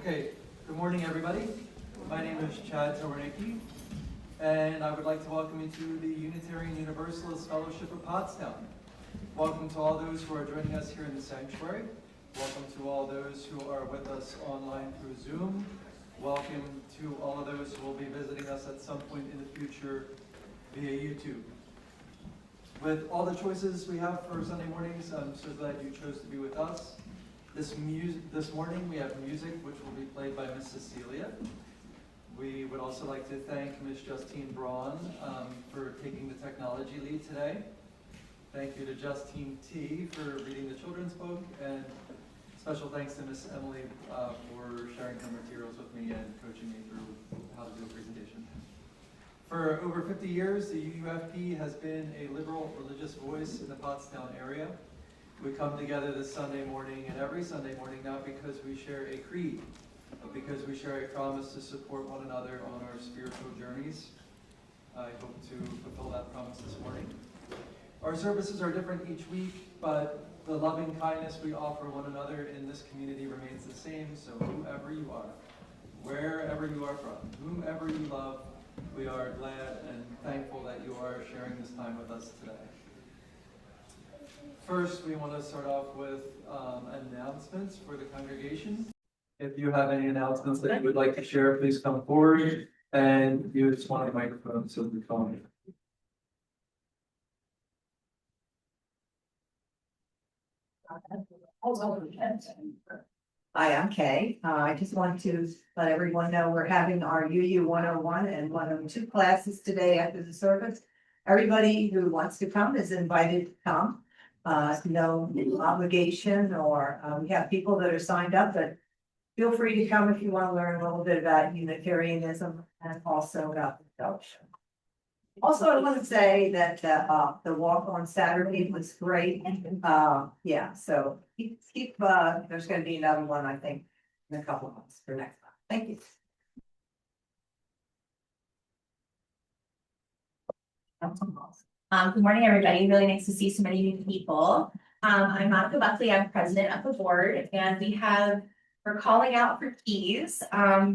Okay, good morning everybody. My name is Towarnicki, and I would like to welcome you to the Unitarian Universalist Fellowship of Pottstown. Welcome to all those who are joining us here in the sanctuary. Welcome to all those who are with us online through Zoom. Welcome to all of those who will be visiting us at some point in the future via YouTube. With all the choices we have for Sunday mornings, I'm so glad you chose to be with us. This morning we have music which will be played by Miss Cecilia. We would also like to thank Miss Justine Braun for taking the technology lead today. Thank you to Justine T for reading the children's book, and special thanks to Miss Emily for sharing her materials with me and coaching me through how to do a presentation. For over 50 years, the UUFP has been a liberal religious voice in the Pottstown area. We come together this Sunday morning and every Sunday morning not because we share a creed, but because we share a promise to support one another on our spiritual journeys. I hope to fulfill that promise this morning. Our services are different each week, but the loving kindness we offer one another in this community remains the same. So whoever you are, wherever you are from, whomever you love, we are glad and thankful that you are sharing this time with us today. First, we want to start off with announcements for the congregation. If you have any announcements that you would like to share, please come forward, and you just want a microphone so we can. Hi, I'm Kay. I just want to let everyone know we're having our UU 101 and 102 classes today after the service. Everybody who wants to come is invited to come. No obligation, or we have people that are signed up, but feel free to come if you want to learn a little bit about Unitarianism and also about the fellowship. Also, I want to say that the walk on Saturday was great. Yeah, so keep there's going to be another one, I think, in a couple of months for next month. Thank you. Good morning, everybody. Really nice to see so many new people. I'm Monica Buckley. I'm president of the board, and we're calling out for keys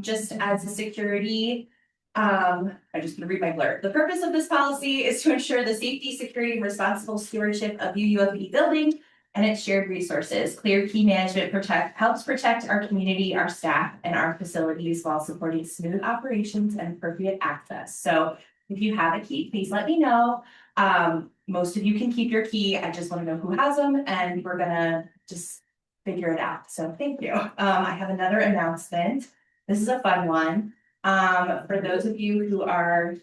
just as a security. I'm just going to read my blurb. The purpose of this policy is to ensure the safety, security, and responsible stewardship of UUFP building and its shared resources. Clear key management helps protect our community, our staff, and our facilities while supporting smooth operations and appropriate access. So if you have a key, please let me know. Most of you can keep your key. I just want to know who has them, and we're gonna just figure it out. So thank you. I have another announcement. This is a fun one. For those of you who are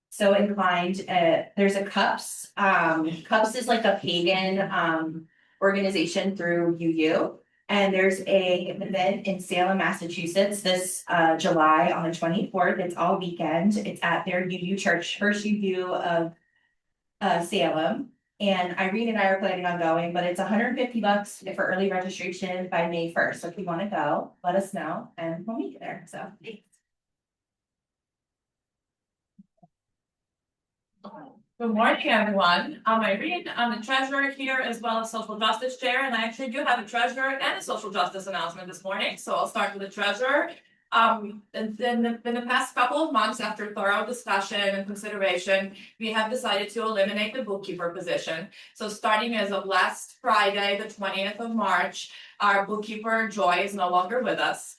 so inclined, there's a CUPS. CUPS is like a pagan organization through UU. And there's an event in Salem, Massachusetts this July on the 24th. It's all weekend. It's at their UU church, First UU of Salem. And Irene and I are planning on going, but it's $150 for early registration by May 1st. So if you want to go, let us know and we'll meet you there. So thanks. Good morning, everyone. I'm Irene. I'm the treasurer here as well as social justice chair, and I actually do have a treasurer and a social justice announcement this morning. So I'll start with the treasurer. In the past couple of months, after thorough discussion and consideration, we have decided to eliminate the bookkeeper position. So starting as of last Friday, the 20th of March, our bookkeeper Joy is no longer with us.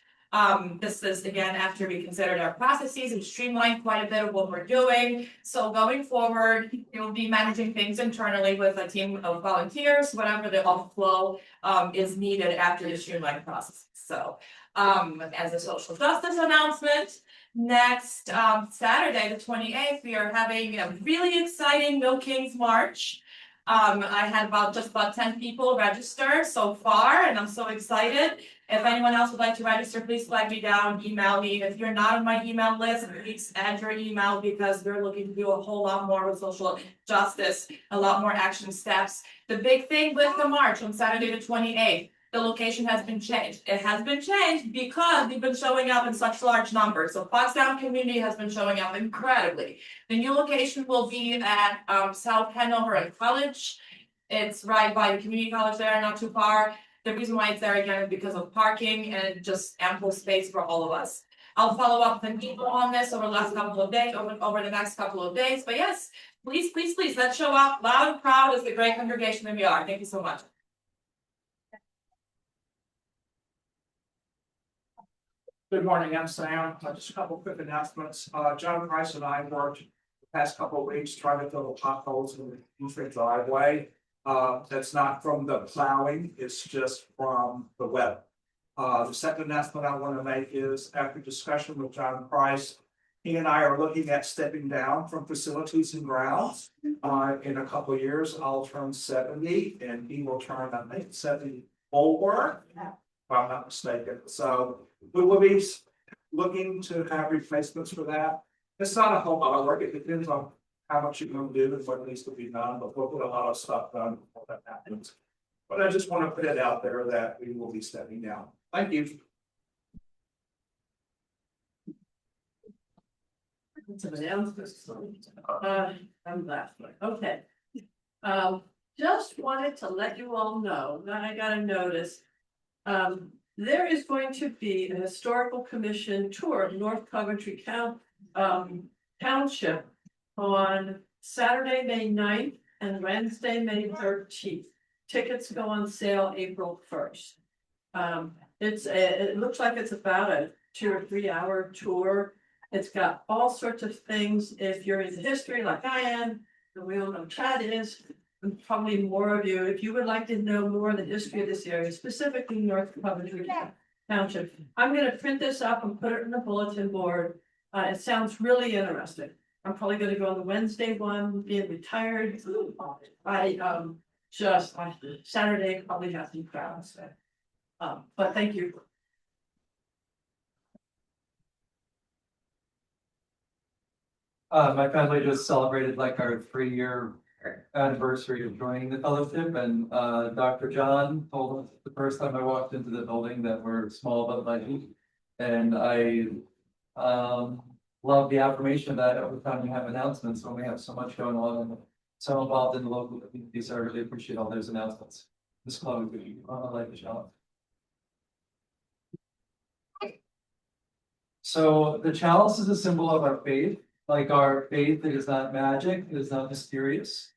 This is again after we considered our processes and streamlined quite a bit of what we're doing. So going forward, you'll be managing things internally with a team of volunteers, whatever the flow is needed after the streamlined process. So as a social justice announcement, next Saturday, the 28th, we are having a really exciting No Kings March. I had just about 10 people register so far, and I'm so excited. If anyone else would like to register, please flag me down, email me. If you're not on my email list, please add your email because we're looking to do a whole lot more with social justice, a lot more action steps. The big thing with the march on Saturday the 28th, the location has been changed. It has been changed because we've been showing up in such large numbers. So Pottstown community has been showing up incredibly. The new location will be at South Hanover and College. It's right by the community college there, not too far. The reason why it's there again is because of parking and just ample space for all of us. I'll follow up with people on this over the last couple of days, over the next couple of days, but yes, please, please, please, let's show up loud and proud as the great congregation that we are. Thank you so much. Good morning, I'm Sam. Just a couple quick announcements. John Price and I worked the past couple of weeks trying to fill the potholes in the Buford driveway. That's not from the plowing, it's just from the weather. The second announcement I want to make is after discussion with John Price, he and I are looking at stepping down from facilities and grounds. In a couple of years, I'll turn 70 and he will turn, I think, 74, if I'm not mistaken. So we will be looking to have replacements for that. It's not a whole lot of work. It depends on how much you're going to do and what needs to be done, but we'll put a lot of stuff done before that happens. But I just want to put it out there that we will be stepping down. Thank you. Some announcements. I'm last one, okay. Just wanted to let you all know that I got a notice. There is going to be a historical commission tour of North Coventry Township on Saturday, May 9th and Wednesday, May 13th. Tickets go on sale April 1st. It looks like it's about a 2 or 3 hour tour. It's got all sorts of things. If you're into history like I am, and we all know Chad is, and probably more of you, if you would like to know more of the history of this area, specifically North Coventry Township, I'm gonna print this up and put it in the bulletin board. It sounds really interesting. I'm probably gonna go on the Wednesday one, being retired. Saturday probably has some crowds. But thank you. My family just celebrated like our 3-year anniversary of joining the fellowship, and Dr. John told us the first time I walked into the building that we're small but mighty, and I love the affirmation that every time we have announcements, when we have so much going on and so involved in the local community, so I really appreciate all those announcements. Ms. Chloe, would you like to shout? So the chalice is a symbol of our faith. Like our faith, it is not magic, it is not mysterious.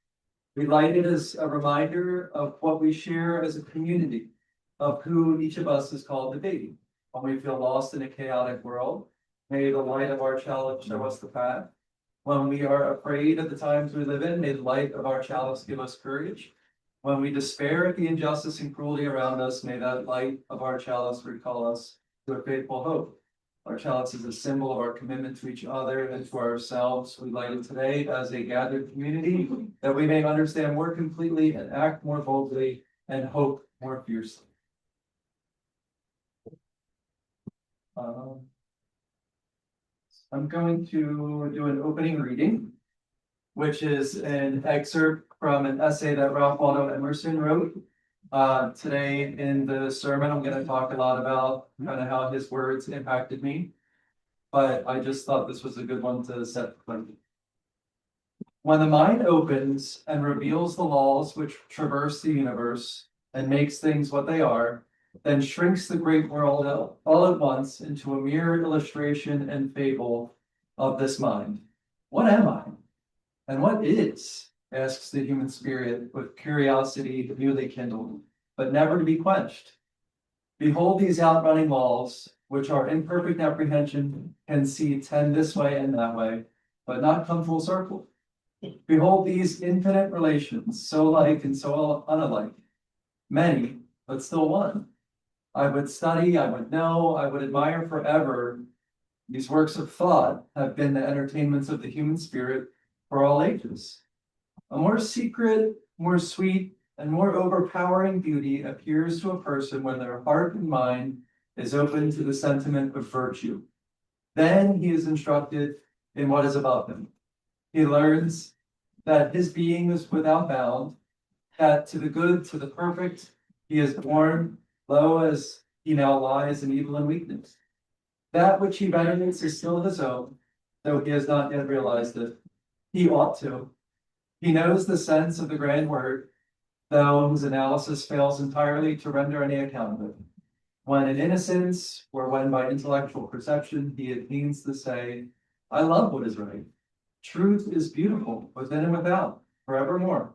We light it as a reminder of what we share as a community, of who each of us is called to be. When we feel lost in a chaotic world, may the light of our chalice show us the path. When we are afraid of the times we live in, may the light of our chalice give us courage. When we despair at the injustice and cruelty around us, may that light of our chalice recall us to a faithful hope. Our chalice is a symbol of our commitment to each other and to ourselves. We light it today as a gathered community that we may understand more completely and act more boldly and hope more fiercely. I'm going to do an opening reading, which is an excerpt from an essay that Ralph Waldo Emerson wrote. Today in the sermon, I'm going to talk a lot about kind of how his words impacted me, but I just thought this was a good one to set the tone. When the mind opens and reveals the laws which traverse the universe and makes things what they are, then shrinks the great world all at once into a mere illustration and fable of this mind. What am I? And what is? Asks the human spirit with curiosity newly kindled, but never to be quenched. Behold these outrunning laws, which our imperfect apprehension can see tend this way and that way, but not come full circle. Behold these infinite relations, so like and so unalike, many, but still one. I would study, I would know, I would admire forever. These works of thought have been the entertainments of the human spirit for all ages. A more secret, more sweet, and more overpowering beauty appears to a person when their heart and mind is open to the sentiment of virtue. Then he is instructed in what is above him. He learns that his being is without bound, that to the good, to the perfect, he is born, low as he now lies in evil and weakness. That which he venerates is still his own, though he has not yet realized it. He ought to. He knows the sense of the grand word, though his analysis fails entirely to render any account of it. When in innocence, or when by intellectual perception, he means to say, I love what is right. Truth is beautiful within and without, forevermore.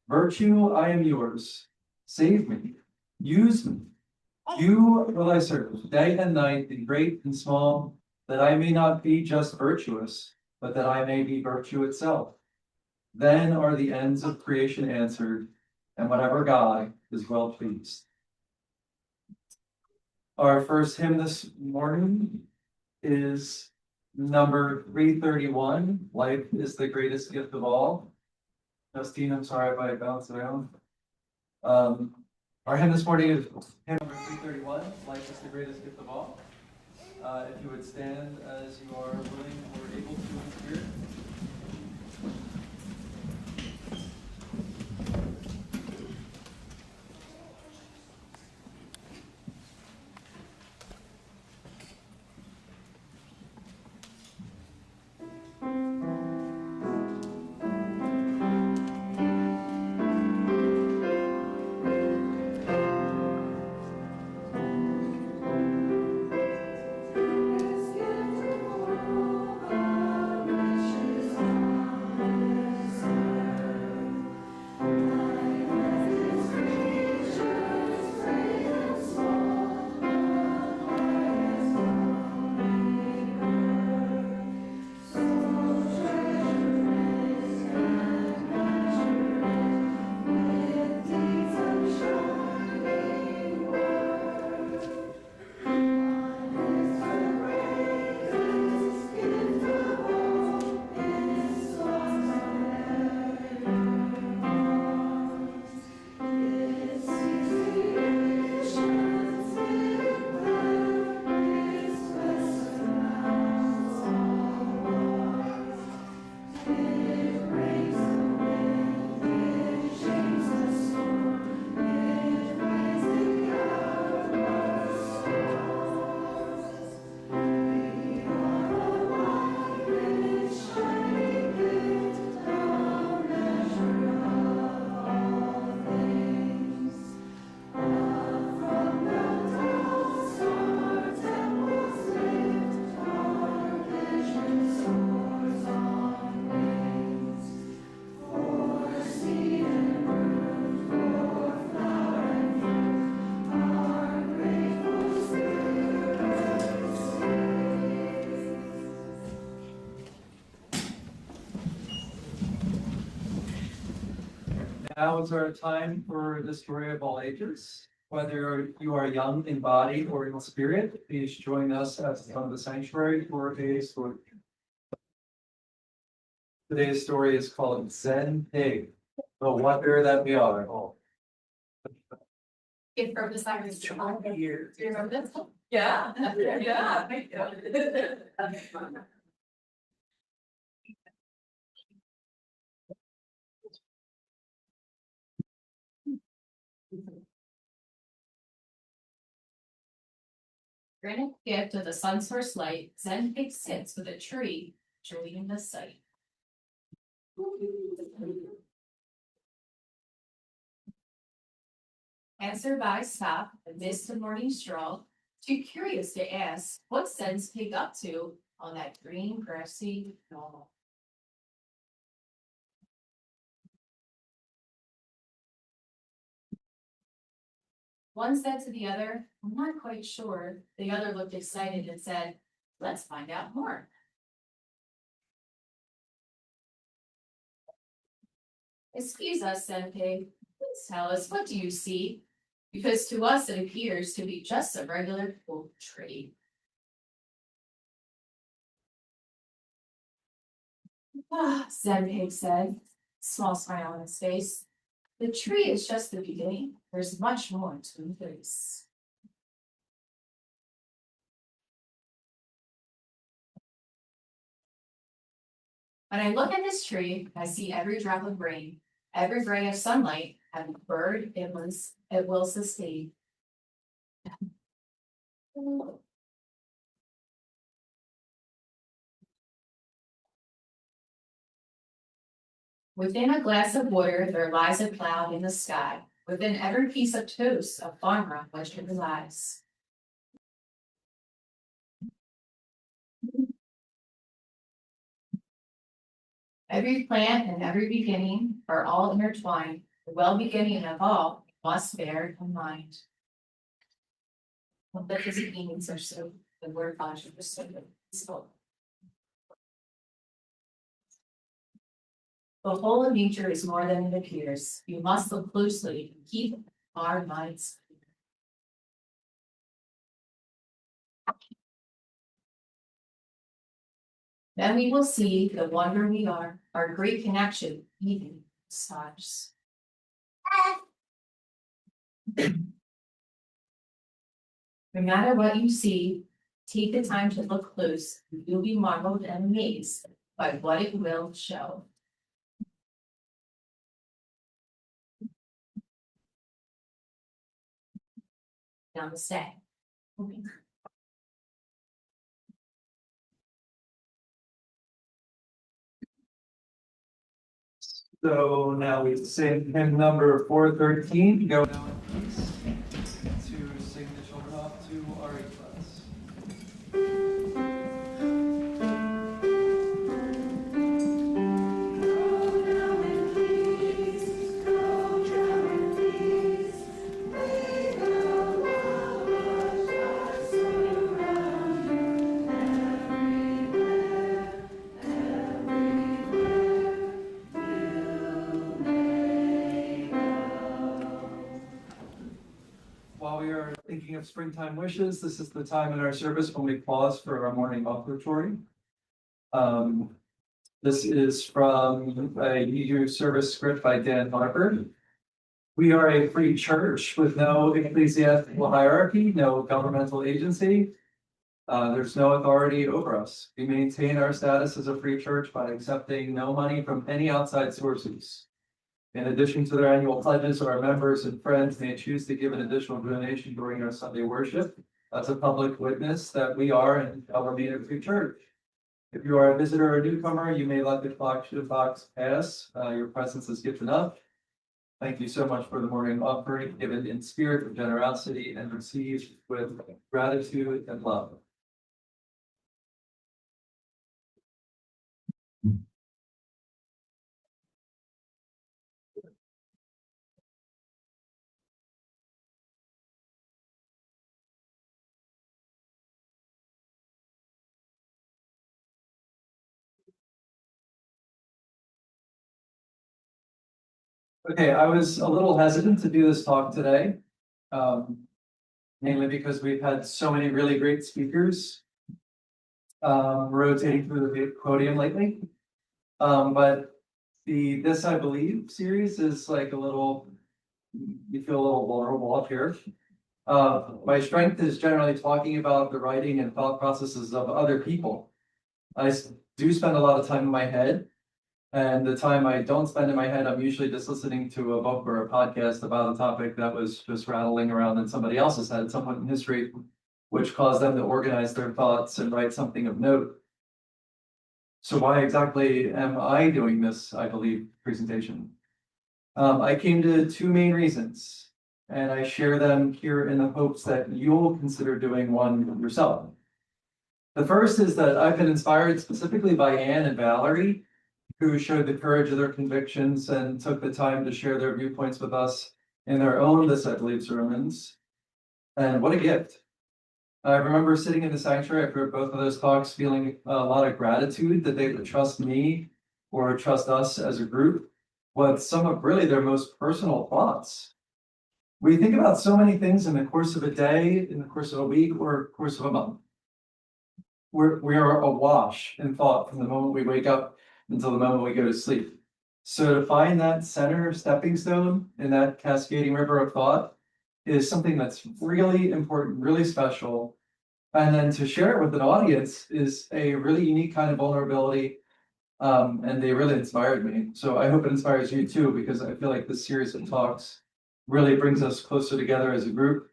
Virtue, I am yours. Save me. Use me. You will I serve, day and night, in great and small, that I may not be just virtuous, but that I may be virtue itself. Then are the ends of creation answered, and whatever God is well pleased. Our first hymn this morning is number 331, Life is the Greatest Gift of All. Justine, I'm sorry if I bounced around. Our hymn this morning is hymn number 331, Life is the Greatest Gift of All. If you would stand as you are willing or able to in spirit. Now is our time for the story of all ages. Whether you are young in body or in spirit, please join us at the sanctuary for today's story. Today's story is called Zen Pig, the wonder that we are. Give purpose sirens. Do you remember this? Yeah, yeah. Thank you. Granite gift of the sun source light, Zen Pig sits with a tree, dreaming the sight. Answer by stop, amidst the morning stroll, too curious to ask, what Zen's Pig up to on that green grassy knoll? One said to the other, I'm not quite sure. The other looked excited and said, let's find out more. Excuse us, Zen Pig. Please tell us, what do you see? Because to us it appears to be just a regular oak tree. Ah, Zen Pig said, small smile on his face. The tree is just the beginning. There's much more to embrace. When I look at this tree, I see every drop of rain, every ray of sunlight, and the bird it will sustain. Within a glass of water, there lies a cloud in the sky. Within every piece of toast, a farmer on which it relies. Every plant and every beginning are all intertwined. The well beginning of all must bear in mind. What does it mean? So the word function is so. The whole of nature is more than it appears. You must look closely and keep our minds. Then we will see the wonder we are, our great connection, even stars. No matter what you see, take the time to look close. You'll be marveled and amazed by what it will show. Namaste. So now we sing hymn number 413, Go Now in Peace, to sing the children off to our class. While we are thinking of springtime wishes, this is the time in our service when we pause for our morning offertory. This is from a UU service script by Dan Harper. We are a free church with no ecclesiastical hierarchy, no governmental agency. There's no authority over us. We maintain our status as a free church by accepting no money from any outside sources. In addition to their annual pledges, our members and friends may choose to give an additional donation during our Sunday worship. That's a public witness that we are and shall remain a free church. If you are a visitor or a newcomer, you may let the clock box pass. Your presence is gift enough. Thank you so much for the morning offering, given in spirit of generosity and received with gratitude and love. Okay, I was a little hesitant to do this talk today, mainly because we've had so many really great speakers rotating through the podium lately. But the This I Believe series is like a little, you feel a little vulnerable up here. My strength is generally talking about the writing and thought processes of other people. I do spend a lot of time in my head. And the time I don't spend in my head, I'm usually just listening to a book or a podcast about a topic that was just rattling around in somebody else's head at some point in history, which caused them to organize their thoughts and write something of note. So why exactly am I doing this, I believe, presentation? I came to two main reasons, and I share them here in the hopes that you'll consider doing one yourself. The first is that I've been inspired specifically by Anne and Valerie, who showed the courage of their convictions and took the time to share their viewpoints with us in their own This I Believe sermons. And what a gift. I remember sitting in the sanctuary after both of those talks, feeling a lot of gratitude that they would trust me or trust us as a group with some of really their most personal thoughts. We think about so many things in the course of a day, in the course of a week, or course of a month. We are awash in thought from the moment we wake up until the moment we go to sleep. So to find that center stepping stone in that cascading river of thought is something that's really important, really special. And then to share it with an audience is a really unique kind of vulnerability. And they really inspired me. So I hope it inspires you too, because I feel like this series of talks really brings us closer together as a group.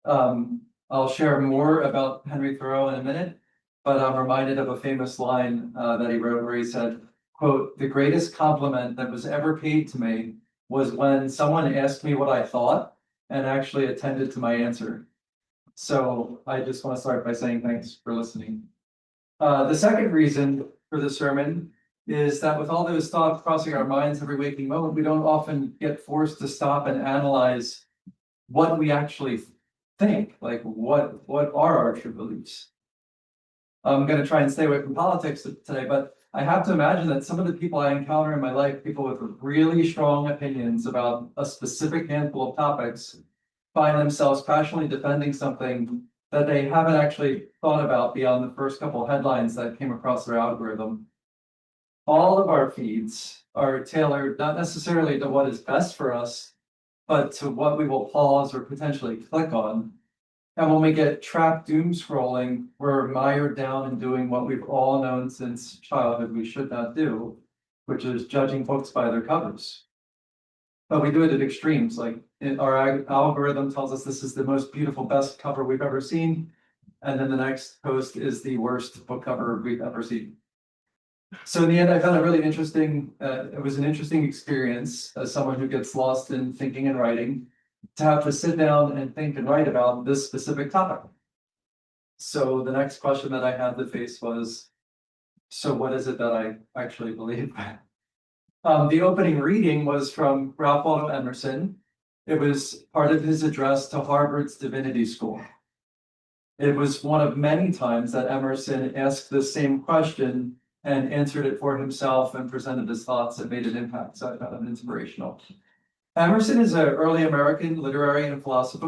I'll share more about Henry Thoreau in a minute, but I'm reminded of a famous line that he wrote where he said, quote, the greatest compliment that was ever paid to me was when someone asked me what I thought and actually attended to my answer. So I just want to start by saying thanks for listening. The second reason for the sermon is that with all those thoughts crossing our minds every waking moment, we don't often get forced to stop and analyze what we actually think, like what are our true beliefs. I'm going to try and stay away from politics today, but I have to imagine that some of the people I encounter in my life, people with really strong opinions about a specific handful of topics, find themselves passionately defending something that they haven't actually thought about beyond the first couple of headlines that came across their algorithm. All of our feeds are tailored not necessarily to what is best for us, but to what we will pause or potentially click on. And when we get trapped doom scrolling, we're mired down in doing what we've all known since childhood we should not do, which is judging books by their covers. But we do it at extremes, like our algorithm tells us this is the most beautiful, best cover we've ever seen. And then the next post is the worst book cover we've ever seen. So in the end, I found it really interesting. It was an interesting experience as someone who gets lost in thinking and writing, to have to sit down and think and write about this specific topic. So the next question that I had to face was, so what is it that I actually believe? The opening reading was from Ralph Waldo Emerson. It was part of his address to Harvard's Divinity School. It was one of many times that Emerson asked the same question and answered it for himself and presented his thoughts and made an impact. So I found it inspirational. Emerson is an early American literary and philosophy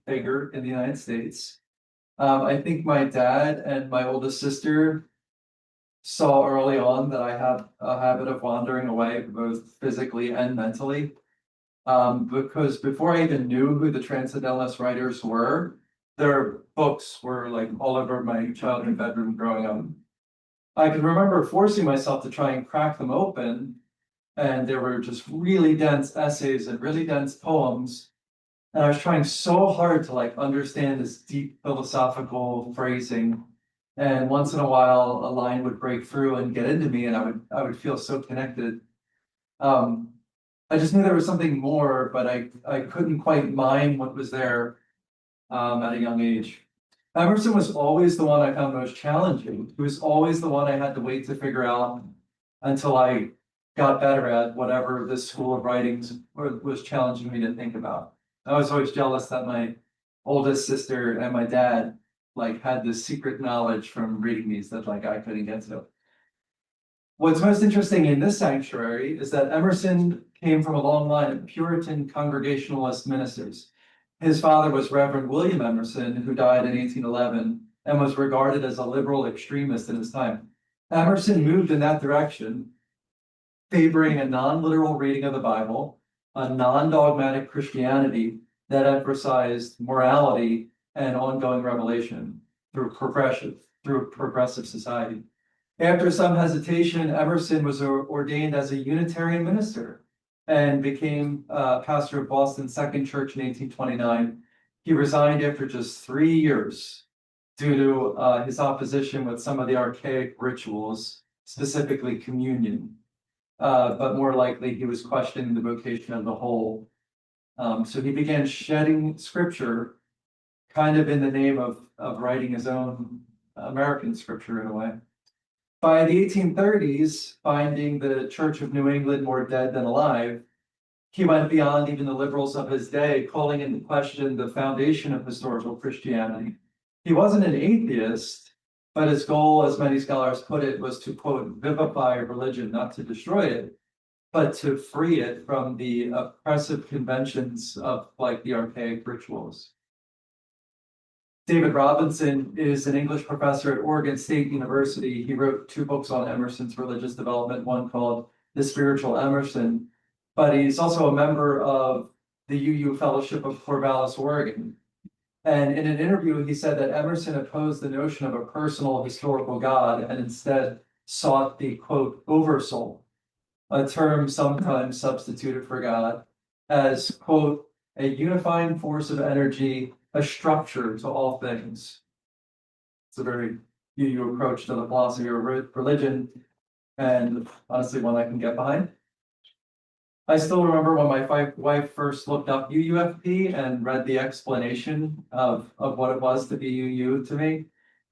figure in the United States. I think my dad and my oldest sister saw early on that I have a habit of wandering away, both physically and mentally. Because before I even knew who the Transcendentalist writers were, their books were like all over my childhood bedroom growing up. I can remember forcing myself to try and crack them open, and there were just really dense essays and really dense poems. And I was trying so hard to like understand this deep philosophical phrasing. And once in a while, a line would break through and get into me, and I would feel so connected. I just knew there was something more, but I couldn't quite mine what was there at a young age. Emerson was always the one I found most challenging. He was always the one I had to wait to figure out until I got better at whatever this school of writings was challenging me to think about. I was always jealous that my oldest sister and my dad like had this secret knowledge from reading these that like I couldn't get to. What's most interesting in this sanctuary is that Emerson came from a long line of Puritan Congregationalist ministers. His father was Reverend William Emerson, who died in 1811 and was regarded as a liberal extremist in his time. Emerson moved in that direction, favoring a non-literal reading of the Bible, a non-dogmatic Christianity that emphasized morality and ongoing revelation through progressive society. After some hesitation, Emerson was ordained as a Unitarian minister and became pastor of Boston's Second Church in 1829. He resigned after just 3 years due to his opposition with some of the archaic rituals, specifically communion. But more likely, he was questioning the vocation of the whole. So he began shedding scripture, kind of in the name of writing his own American scripture in a way. By the 1830s, finding the Church of New England more dead than alive, he went beyond even the liberals of his day, calling into question the foundation of historical Christianity. He wasn't an atheist, but his goal, as many scholars put it, was to, quote, vivify religion, not to destroy it, but to free it from the oppressive conventions of like the archaic rituals. David Robinson is an English professor at Oregon State University. He wrote 2 books on Emerson's religious development, one called The Spiritual Emerson, but he's also a member of the UU Fellowship of Corvallis, Oregon. And in an interview, he said that Emerson opposed the notion of a personal historical God and instead sought the, quote, oversoul, a term sometimes substituted for God, as, quote, a unifying force of energy, a structure to all things. It's a very UU approach to the philosophy of religion, and honestly, one I can get behind. I still remember when my wife first looked up UUFP and read the explanation of what it was to be UU to me,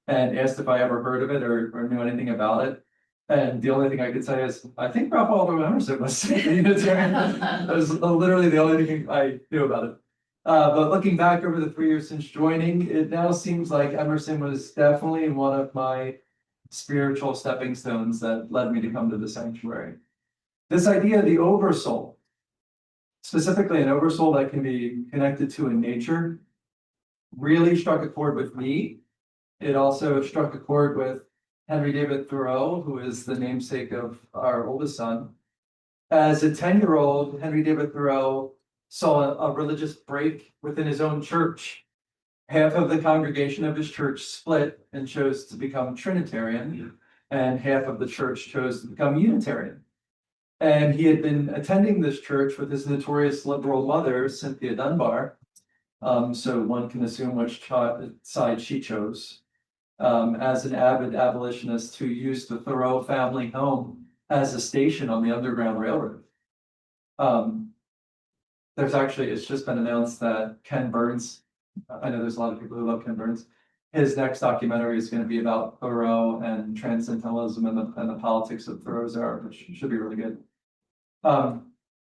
and asked if I ever heard of it or knew anything about it. And the only thing I could say is, I think Ralph Waldo Emerson was a Unitarian. That was literally the only thing I knew about it. But looking back over the 3 years since joining, it now seems like Emerson was definitely one of my spiritual stepping stones that led me to come to the sanctuary. This idea of the oversoul, specifically an oversoul that can be connected to a nature, really struck a chord with me. It also struck a chord with Henry David Thoreau, who is the namesake of our oldest son. As a 10-year-old, Henry David Thoreau saw a religious break within his own church. Half of the congregation of his church split and chose to become Trinitarian, and half of the church chose to become Unitarian. And he had been attending this church with his notorious liberal mother, Cynthia Dunbar. So one can assume which side she chose. As an avid abolitionist who used the Thoreau family home as a station on the Underground Railroad. There's actually, it's just been announced that Ken Burns, I know there's a lot of people who love Ken Burns, his next documentary is going to be about Thoreau and Transcendentalist and the politics of Thoreau's era, which should be really good.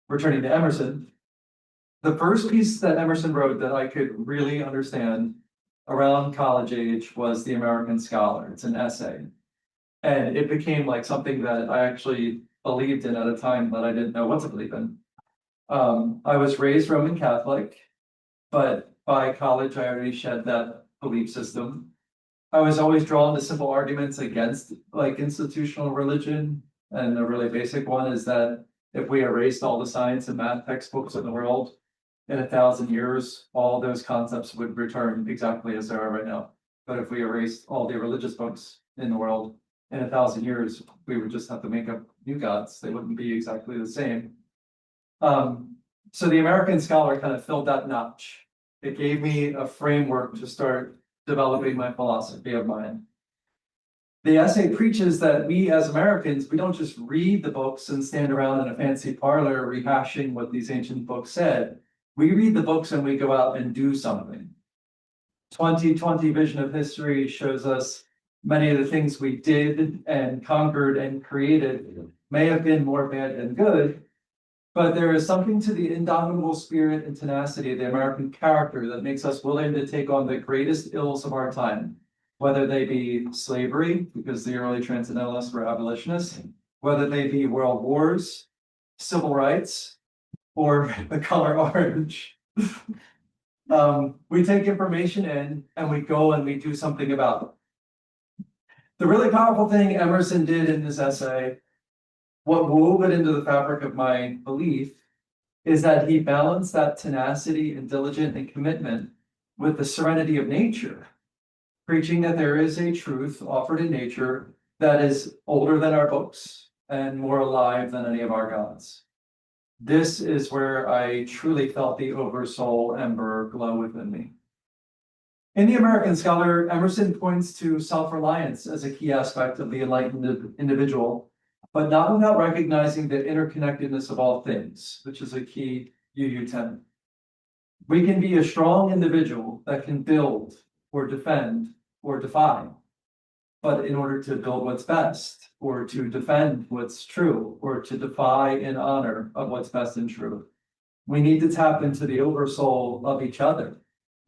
Returning to Emerson, the first piece that Emerson wrote that I could really understand around college age was The American Scholar. It's an essay. And it became like something that I actually believed in at a time that I didn't know what to believe in. I was raised Roman Catholic, but by college I already shed that belief system. I was always drawn to simple arguments against like institutional religion. And the really basic one is that if we erased all the science and math textbooks in the world, in 1,000 years, all those concepts would return exactly as they are right now. But if we erased all the religious books in the world, in 1,000 years, we would just have to make up new gods. They wouldn't be exactly the same. So the American Scholar kind of filled that notch. It gave me a framework to start developing my philosophy of mind. The essay preaches that we as Americans, we don't just read the books and stand around in a fancy parlor rehashing what these ancient books said. We read the books and we go out and do something. 2020 Vision of History shows us many of the things we did and conquered and created may have been more bad than good, but there is something to the indomitable spirit and tenacity of the American character that makes us willing to take on the greatest ills of our time, whether they be slavery, because the early Transcendentalists were abolitionists, whether they be world wars, civil rights, or the color orange. We take information in and we go and we do something about it. The really powerful thing Emerson did in this essay, what wove it into the fabric of my belief, is that he balanced that tenacity and diligence and commitment with the serenity of nature, preaching that there is a truth offered in nature that is older than our books and more alive than any of our gods. This is where I truly felt the oversoul ember glow within me. In The American Scholar, Emerson points to self-reliance as a key aspect of the enlightened individual, but not without recognizing the interconnectedness of all things, which is a key UU tenet. We can be a strong individual that can build or defend or defy, but in order to build what's best, or to defend what's true, or to defy in honor of what's best and true, we need to tap into the oversoul of each other.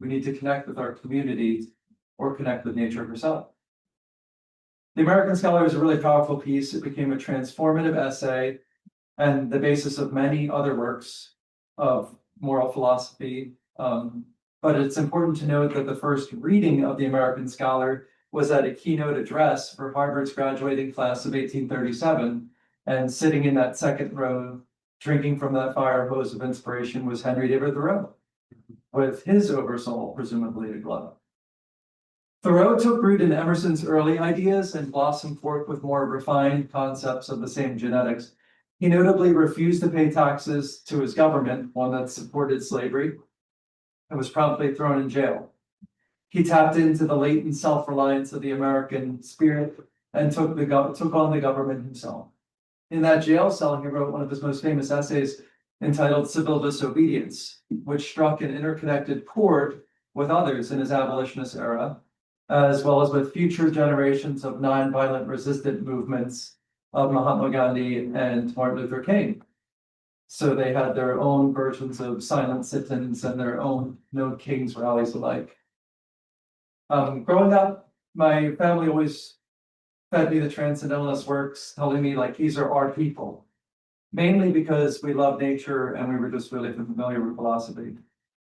We need to connect with our community or connect with nature herself. The American Scholar is a really powerful piece. It became a transformative essay and the basis of many other works of moral philosophy. But it's important to note that the first reading of The American Scholar was at a keynote address for Harvard's graduating class of 1837, and sitting in that second row, drinking from that fire hose of inspiration, was Henry David Thoreau, with his oversoul presumably aglow. Thoreau took root in Emerson's early ideas and blossomed forth with more refined concepts of the same genetics. He notably refused to pay taxes to his government, one that supported slavery, and was promptly thrown in jail. He tapped into the latent self-reliance of the American spirit and took on the government himself. In that jail cell, he wrote one of his most famous essays entitled Civil Disobedience, which struck an interconnected chord with others in his abolitionist era, as well as with future generations of nonviolent resistant movements of Mahatma Gandhi and Martin Luther King. So they had their own versions of silent sit-ins and their own No Kings rallies alike. Growing up, my family always fed me the Transcendentalist works, telling me like these are our people, mainly because we love nature and we were just really familiar with philosophy.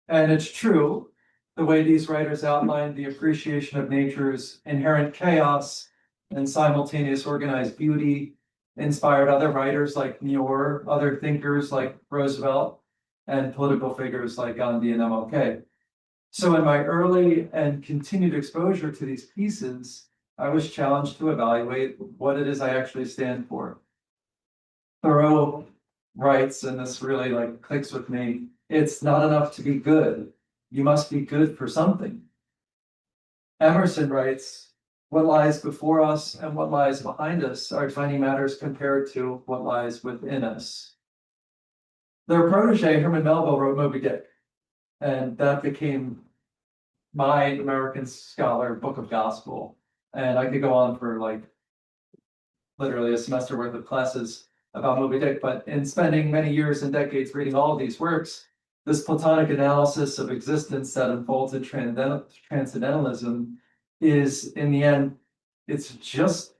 And it's true, the way these writers outlined the appreciation of nature's inherent chaos and simultaneous organized beauty inspired other writers like Muir, other thinkers like Roosevelt, and political figures like Gandhi and MLK. So in my early and continued exposure to these pieces, I was challenged to evaluate what it is I actually stand for. Thoreau writes, and this really like clicks with me, it's not enough to be good. You must be good for something. Emerson writes, what lies before us and what lies behind us are tiny matters compared to what lies within us. Their protege, Herman Melville, wrote Moby Dick, and that became my American Scholar Book of Gospel. And I could go on for like literally a semester worth of classes about Moby Dick, but in spending many years and decades reading all of these works, this Platonic analysis of existence that unfolds in Transcendentalism is, in the end, it's just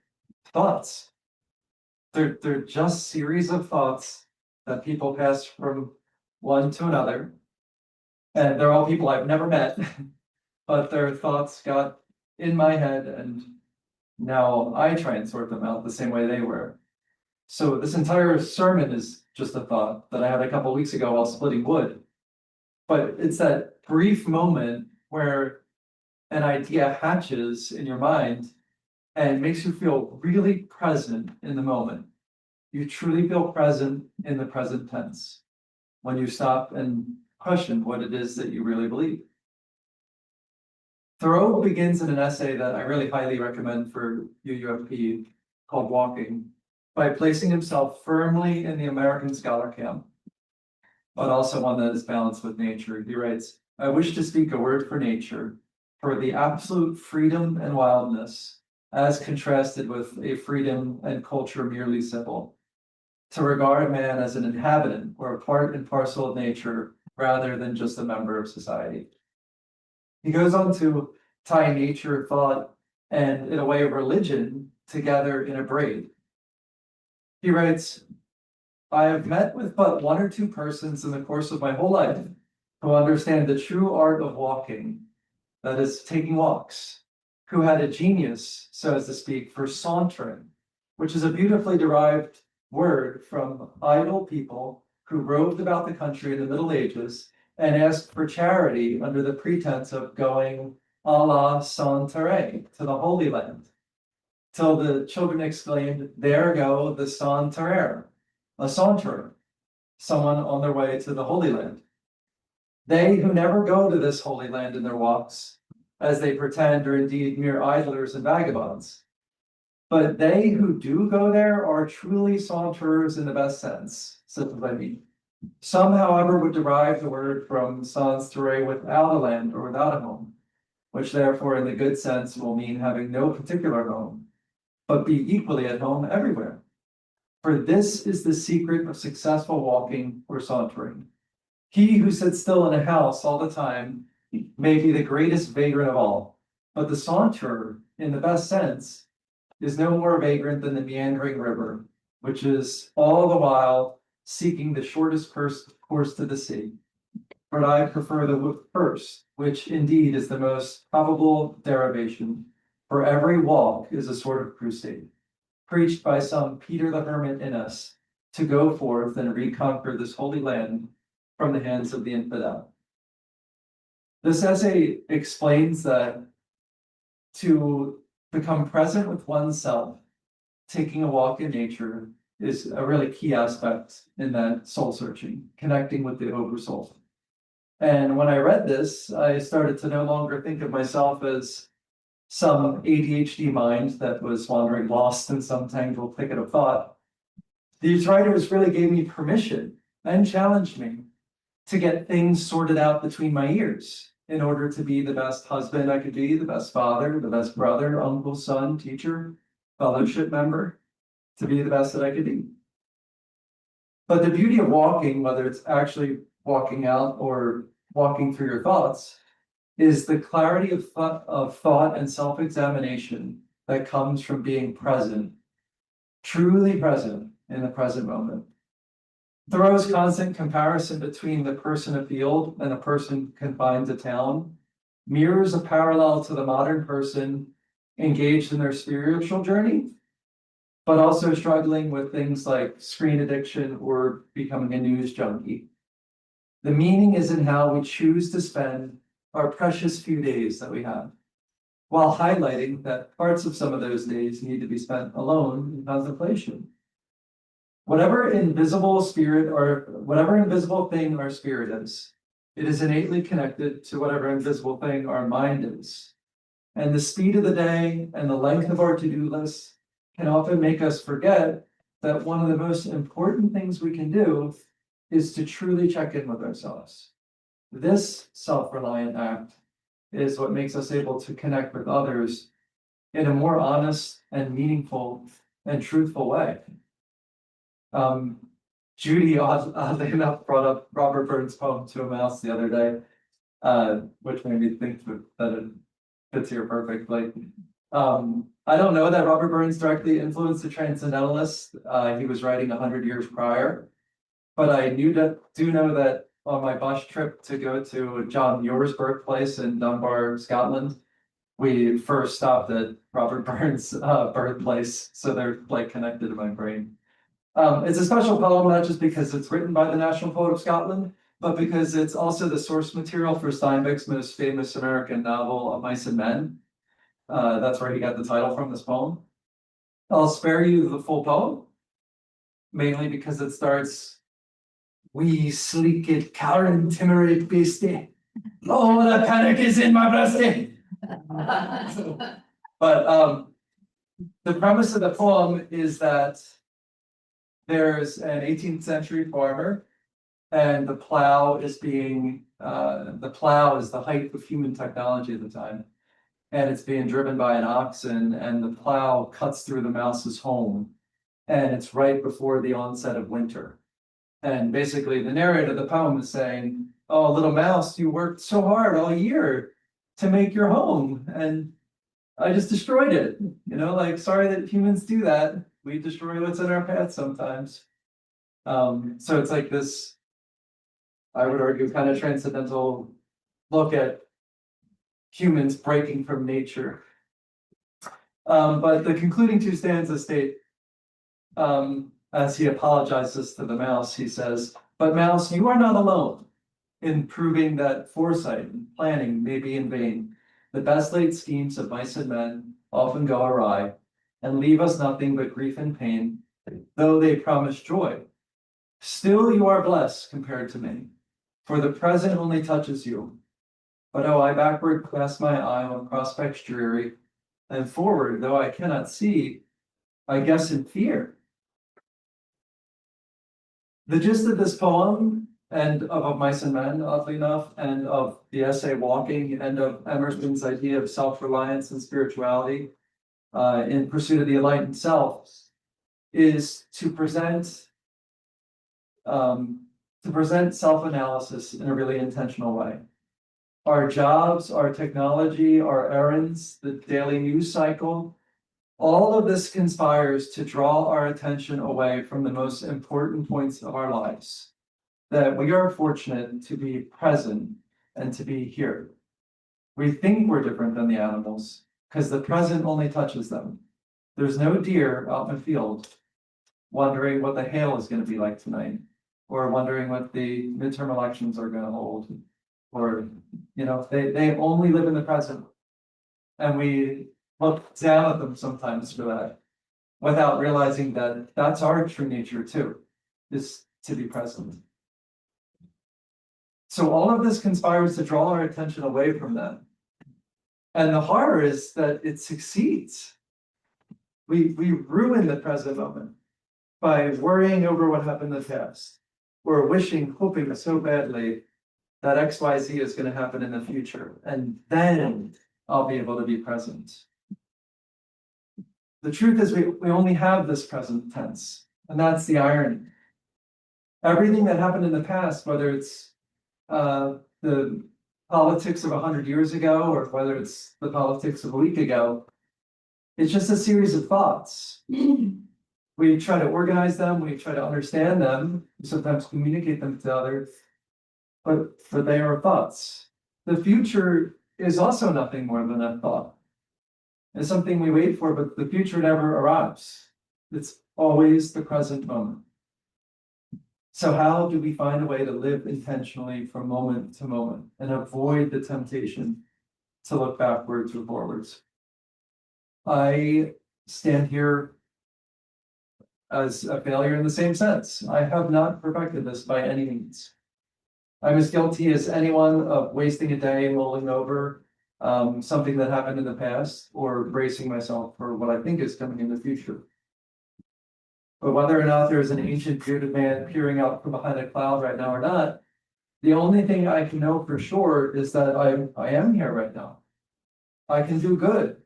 thoughts. They're just series of thoughts that people pass from one to another. And they're all people I've never met, but their thoughts got in my head, and now I try and sort them out the same way they were. So this entire sermon is just a thought that I had a couple weeks ago while splitting wood. But it's that brief moment where an idea hatches in your mind and makes you feel really present in the moment. You truly feel present in the present tense when you stop and question what it is that you really believe. Thoreau begins in an essay that I really highly recommend for UUFP called Walking, by placing himself firmly in the American scholar camp, but also one that is balanced with nature. He writes, I wish to speak a word for nature, for the absolute freedom and wildness, as contrasted with a freedom and culture merely civil, to regard man as an inhabitant or a part and parcel of nature rather than just a member of society. He goes on to tie nature, thought, and in a way religion together in a braid. He writes, I have met with but one or two persons in the course of my whole life who understand the true art of walking, that is, taking walks, who had a genius, so as to speak, for sauntering, which is a beautifully derived word from idle people who roved about the country in the Middle Ages and asked for charity under the pretense of going a la Saint-Terre, to the Holy Land, till the children exclaimed, there go the Saint-Terre, a saunterer, someone on their way to the Holy Land. They who never go to this Holy Land in their walks, as they pretend are indeed mere idlers and vagabonds. But they who do go there are truly saunterers in the best sense, such as I mean. Some, however, would derive the word from sans terre, without a land or without a home, which therefore in the good sense will mean having no particular home, but be equally at home everywhere. For this is the secret of successful walking or sauntering. He who sits still in a house all the time may be the greatest vagrant of all, but the saunterer, in the best sense, is no more vagrant than the meandering river, which is all the while seeking the shortest course to the sea. But I prefer the first, which indeed is the most probable derivation, for every walk is a sort of crusade, preached by some Peter the Hermit in us, to go forth and reconquer this holy land from the hands of the infidel. This essay explains that to become present with oneself, taking a walk in nature, is a really key aspect in that soul searching, connecting with the oversoul. And when I read this, I started to no longer think of myself as some ADHD mind that was wandering lost in some tangled thicket of thought. These writers really gave me permission and challenged me to get things sorted out between my ears in order to be the best husband I could be, the best father, the best brother, uncle, son, teacher, fellowship member, to be the best that I could be. But the beauty of walking, whether it's actually walking out or walking through your thoughts, is the clarity of thought and self-examination that comes from being present, truly present in the present moment. Thoreau's constant comparison between the person afield and a person confined to town mirrors a parallel to the modern person engaged in their spiritual journey, but also struggling with things like screen addiction or becoming a news junkie. The meaning is in how we choose to spend our precious few days that we have, while highlighting that parts of some of those days need to be spent alone in contemplation. Whatever invisible spirit or whatever invisible thing our spirit is, it is innately connected to whatever invisible thing our mind is. And the speed of the day and the length of our to-do list can often make us forget that one of the most important things we can do is to truly check in with ourselves. This self-reliant act is what makes us able to connect with others in a more honest and meaningful and truthful way. Judy, oddly enough, brought up Robert Burns' poem To a Mouse the other day, which made me think that it fits here perfectly. I don't know that Robert Burns directly influenced the Transcendentalist. He was writing 100 years prior, but I do know that on my bus trip to go to John Muir's birthplace in Dunbar, Scotland, we first stopped at Robert Burns' birthplace, so they're like connected in my brain. It's a special poem, not just because it's written by the National Poet of Scotland, but because it's also the source material for Steinbeck's most famous American novel, Mice and Men. That's where he got the title from, this poem. I'll spare you the full poem, mainly because it starts, "We sleeked, cowering, timorate beastie. Oh, the panic is in my breastie." But the premise of the poem is that there's an 18th century farmer, and the plow is the height of human technology at the time. And it's being driven by an oxen, and the plow cuts through the mouse's home. And it's right before the onset of winter. And basically the narrator of the poem is saying, "Oh, little mouse, you worked so hard all year to make your home, and I just destroyed it. You know, like, sorry that humans do that. We destroy what's in our path sometimes." So it's like this, I would argue, kind of transcendental look at humans breaking from nature. But the concluding two stanzas state, as he apologizes to the mouse, he says, "But mouse, you are not alone in proving that foresight and planning may be in vain. The best laid schemes of mice and men often go awry and leave us nothing but grief and pain, though they promise joy. Still you are blessed compared to me, for the present only touches you. But oh, I backward cast my eye on prospects dreary, and forward, though I cannot see, I guess in fear." The gist of this poem, and of Mice and Men, oddly enough, and of the essay Walking, and of Emerson's idea of self-reliance and spirituality in pursuit of the enlightened self, is to present self-analysis in a really intentional way. Our jobs, our technology, our errands, the daily news cycle, all of this conspires to draw our attention away from the most important points of our lives. That we are fortunate to be present and to be here. We think we're different than the animals because the present only touches them. There's no deer out in the field wondering what the hail is going to be like tonight, or wondering what the midterm elections are going to hold. Or, you know, they only live in the present. And we look down at them sometimes for that, without realizing that that's our true nature too, is to be present. So all of this conspires to draw our attention away from that. And the horror is that it succeeds. We ruin the present moment by worrying over what happened in the past, or wishing, hoping so badly that XYZ is going to happen in the future, and then I'll be able to be present. The truth is we only have this present tense, and that's the irony. Everything that happened in the past, whether it's the politics of 100 years ago, or whether it's the politics of a week ago, it's just a series of thoughts. We try to organize them, we try to understand them, we sometimes communicate them to others, but they are thoughts. The future is also nothing more than a thought. It's something we wait for, but the future never arrives. It's always the present moment. So how do we find a way to live intentionally from moment to moment and avoid the temptation to look backwards or forwards? I stand here as a failure in the same sense. I have not perfected this by any means. I'm as guilty as anyone of wasting a day mulling over something that happened in the past or bracing myself for what I think is coming in the future. But whether or not there's an ancient bearded man peering out from behind a cloud right now or not, the only thing I can know for sure is that I am here right now. I can do good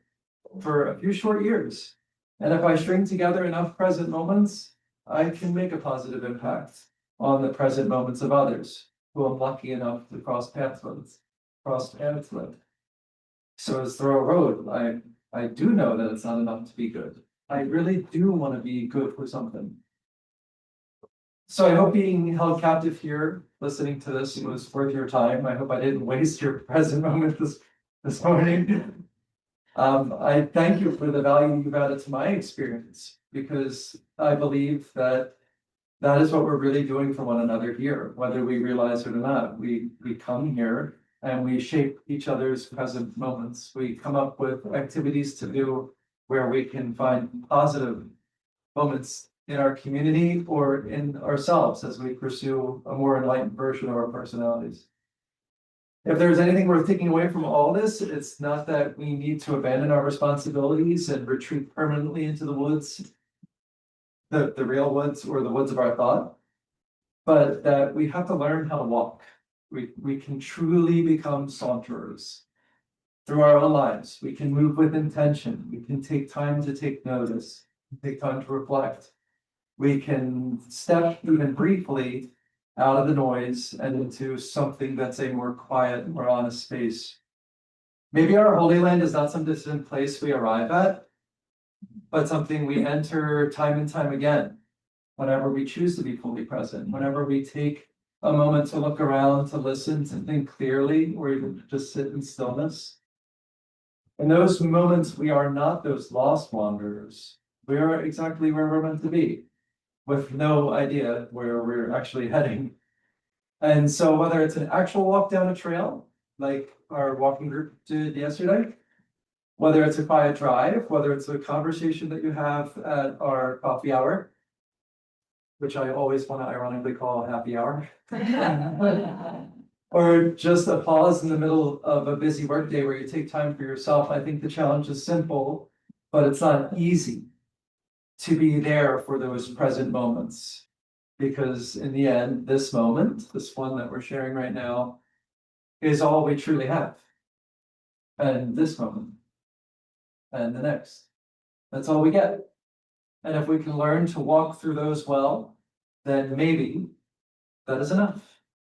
for a few short years. And if I string together enough present moments, I can make a positive impact on the present moments of others who I'm lucky enough to cross paths with. So as through a road, I do know that it's not enough to be good. I really do want to be good for something. So I hope being held captive here, listening to this was worth your time. I hope I didn't waste your present moment this morning. I thank you for the value you've added to my experience, because I believe that is what we're really doing for one another here, whether we realize it or not. We come here and we shape each other's present moments. We come up with activities to do where we can find positive moments in our community or in ourselves as we pursue a more enlightened version of our personalities. If there's anything worth taking away from all this, it's not that we need to abandon our responsibilities and retreat permanently into the woods, the real woods or the woods of our thought, but that we have to learn how to walk. We can truly become saunterers through our own lives. We can move with intention. We can take time to take notice, take time to reflect. We can step even briefly out of the noise and into something that's a more quiet, more honest space. Maybe our Holy Land is not some distant place we arrive at, but something we enter time and time again, whenever we choose to be fully present, whenever we take a moment to look around, to listen, to think clearly, or even just sit in stillness. In those moments, we are not those lost wanderers. We are exactly where we're meant to be, with no idea where we're actually heading. And so whether it's an actual walk down a trail, like our walking group did yesterday, whether it's a quiet drive, whether it's a conversation that you have at our coffee hour, which I always want to ironically call a happy hour, or just a pause in the middle of a busy workday where you take time for yourself. I think the challenge is simple, but it's not easy to be there for those present moments. Because in the end, this moment, this one that we're sharing right now, is all we truly have. And this moment, and the next, that's all we get. And if we can learn to walk through those well, then maybe that is enough,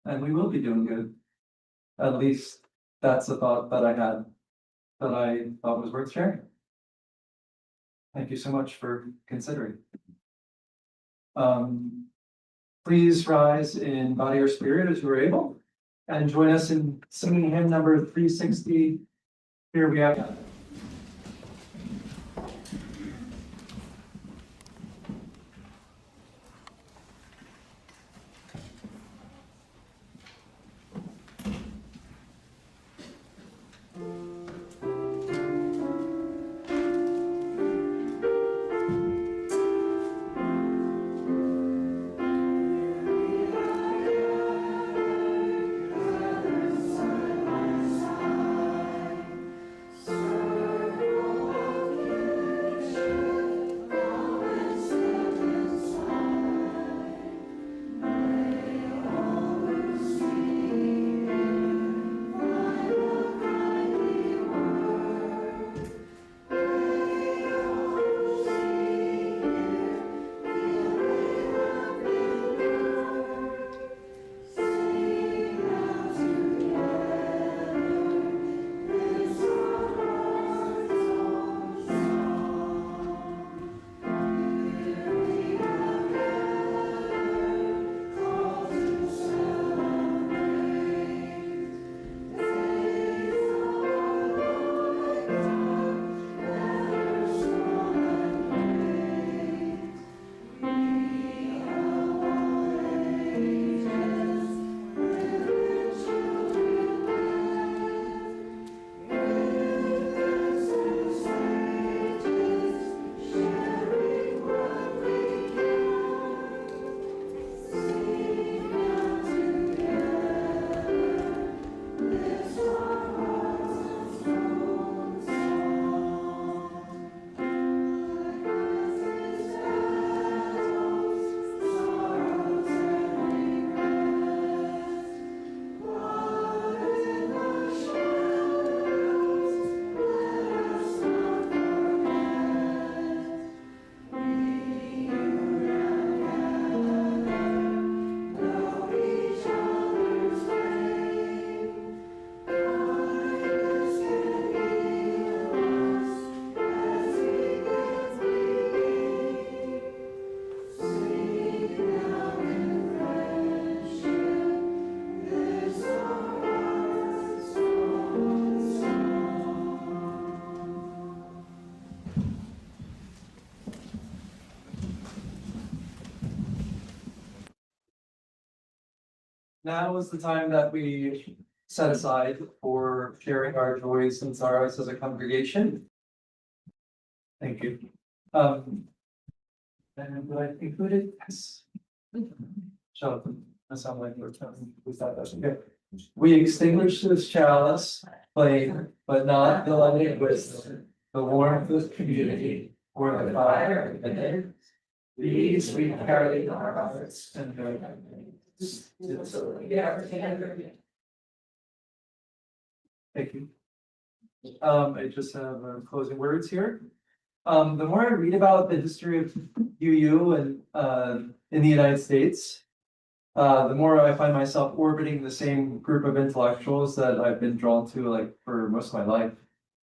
and we will be doing good. At least that's the thought that I had, that I thought was worth sharing. Thank you so much for considering. Please rise in body or spirit as you are able, and join us in singing hymn number 360. Here we have. now is the time that we set aside for sharing our joys and sorrows as a congregation. Thank you. And would I include it? Yes. Jonathan, that sounds like you're telling me that. Okay. We extinguish this chalice, flame, but not the light of wisdom, the warmth of community, or the fire of the day. These we carry in our hearts and know. Thank you. I just have closing words here. The more I read about the history of UU and in the United States, the more I find myself orbiting the same group of intellectuals that I've been drawn to like for most of my life.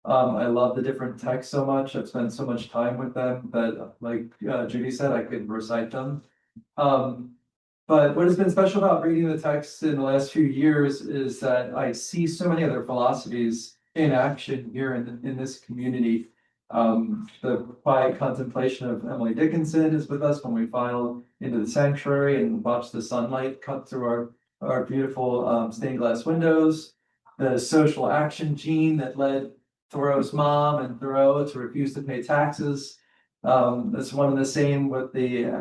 I love the different texts so much. I've spent so much time with them that, like Judy said, I could recite them. But what has been special about reading the texts in the last few years is that I see so many other philosophies in action here in this community. The quiet contemplation of Emily Dickinson is with us when we file into the sanctuary and watch the sunlight cut through our beautiful stained glass windows. The social action gene that led Thoreau's mom and Thoreau to refuse to pay taxes. It's one and the same with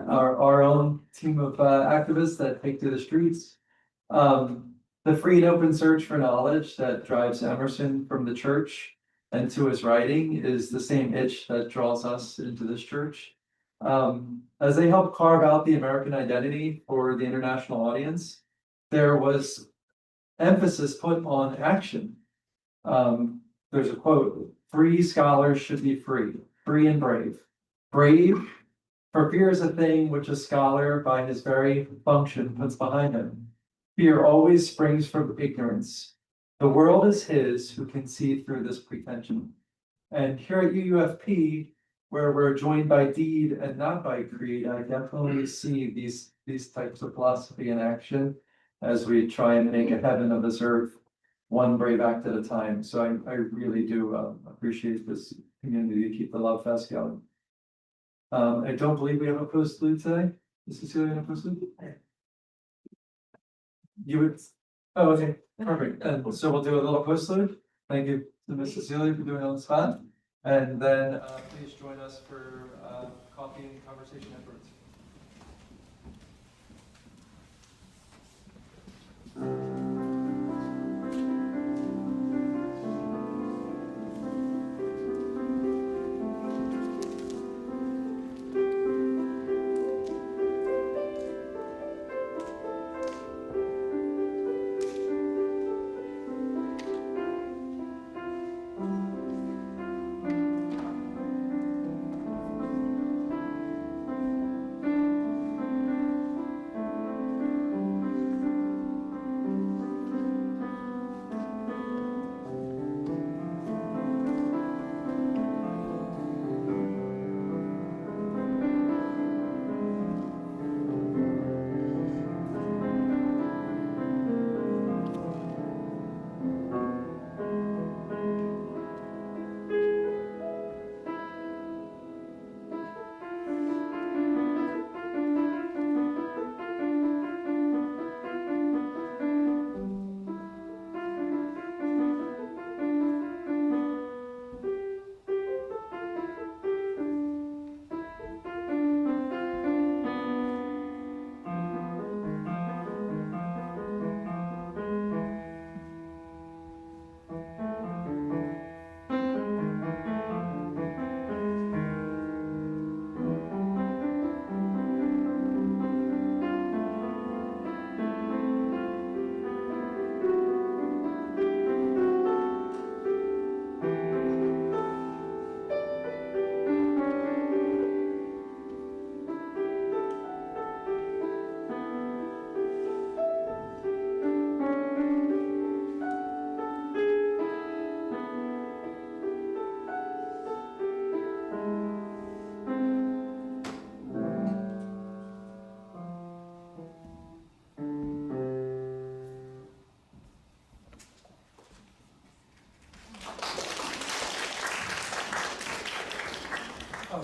our own team of activists that take to the streets. The free and open search for knowledge that drives Emerson from the church and to his writing is the same itch that draws us into this church. As they help carve out the American identity for the international audience, there was emphasis put on action. There's a quote, "Free scholars should be free and brave. Brave, for fear is a thing which a scholar by his very function puts behind him. Fear always springs from ignorance. The world is his who can see through this pretension." And here at UUFP, where we're joined by deed and not by creed, I definitely see these types of philosophy in action as we try and make a heaven of this earth, one brave act at a time. So I really do appreciate this community to keep the love fest going. I don't believe we have a postlude today. Is Cecilia in a postlude? You would, oh, okay, perfect. And so we'll do a little postlude. Thank you to Miss Cecilia for doing it on the spot. And then please join us for coffee and conversation afterwards.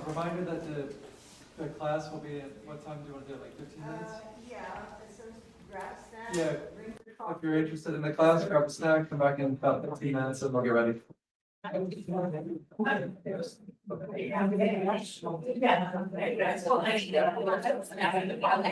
Reminder that the class will be at, what time do you want to do it, like 15 minutes? Yeah, so Yeah, if you're interested in the class, grab a snack, come back in about 15 minutes and we'll get ready. Yeah.